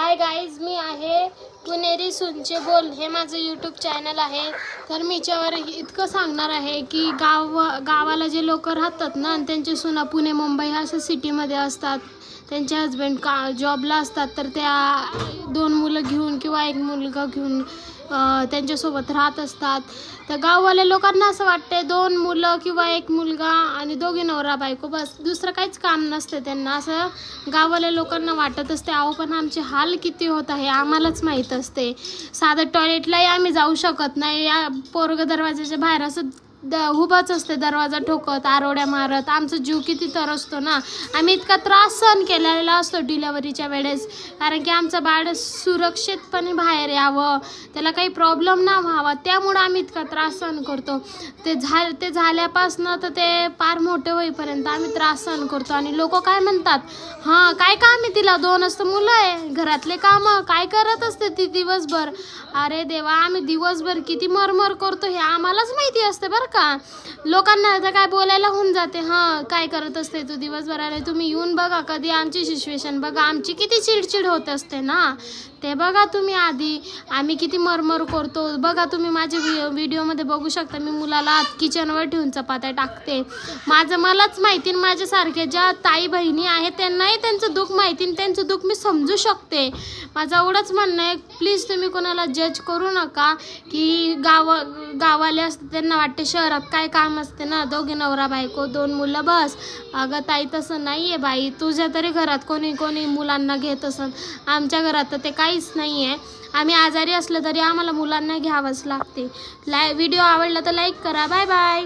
Hi guys, मी आहे पुणेरी सुनचे बोल, हे माझं यूट्यूब चॅनल आहे। तर मी याच्यावर इतकं सांगणार आहे की गावाला जे लोक राहतात ना आणि त्यांचे सुना पुणे मुंबई असं सिटीमध्ये असतात, त्यांचे हजबंड जॉबला असतात, तर त्या 2 मुलं घेऊन किंवा 1 मुलगा घेऊन त्यांच्यासोबत राहत असतात। तर गाववाल्या लोकांना असं वाटते 2 मुलं किंवा 1 मुलगा आणि दोघे नवरा बायको, बस दुसरं काहीच काम नसते त्यांना, असं गाववाल्या लोकांना वाटत असते। अहो पण आमचे हाल किती होत आहे आम्हालाच माहीत असते। साधं टॉयलेटलाही आम्ही जाऊ शकत नाही, या पोरग दरवाजाच्या बाहेर असं उभाच असते, दरवाजा ठोकत आरोड्या मारत। आमचा जीव किती तरसतो ना, आम्ही इतका त्रास सहन केलेला असतो डिलेवरीच्या वेळेस, कारण की आमचं बाळ सुरक्षितपणे बाहेर यावं, त्याला काही प्रॉब्लेम ना व्हावा, त्यामुळं आम्ही इतका त्रास सहन करतो। ते झाल्यापासनं तर ते पार मोठे होईपर्यंत आम्ही त्रास सहन करतो। आणि लोक काय म्हणतात, हां काय काम आहे तिला, 2च मुलं आहे, घरातले कामं काय करत असते ती दिवसभर। अरे देवा, आम्ही दिवसभर किती मरमर करतो हे आम्हालाच माहिती असते बरं का। लोकांना आता काय बोलायला होऊन जाते, हां काय करत असते तू दिवसभर, अरे तुम्ही येऊन बघा कधी आमची सिच्युएशन बघा, आमची किती चिडचिड होत असते ना, ते बघा तुम्ही आधी, आम्ही किती मरमर करतो बघा तुम्ही। माझ्या व्हिडिओमध्ये बघू शकता, मी मुलाला किचनवर ठेवून चपात्या टाकते, मलाच माहिती, माझ्यासारख्या ज्या ताई बहिणी आहेत त्यांनाही त्यांचं दुःख माहिती, त्यांचं दुःख मी समजू शकते। माझं एवढंच म्हणणं आहे, प्लीज तुम्ही कोणाला जज करू नका की गावाले असते त्यांना वाटते शहरात काय काम असते ना, दोघे नवरा बायको 2 मुलं बस। अगं ताई तसं नाही आहे बाई, तुझ्या तरी घरात कोणी मुलांना घेत असेल, आमच्या घरात तर ते काहीच नाही आहे। आम्ही आजारी असलं तरी आम्हाला मुलांना घ्यावंच लागते। व्हिडिओ आवडला तर लाईक करा, बाय बाय।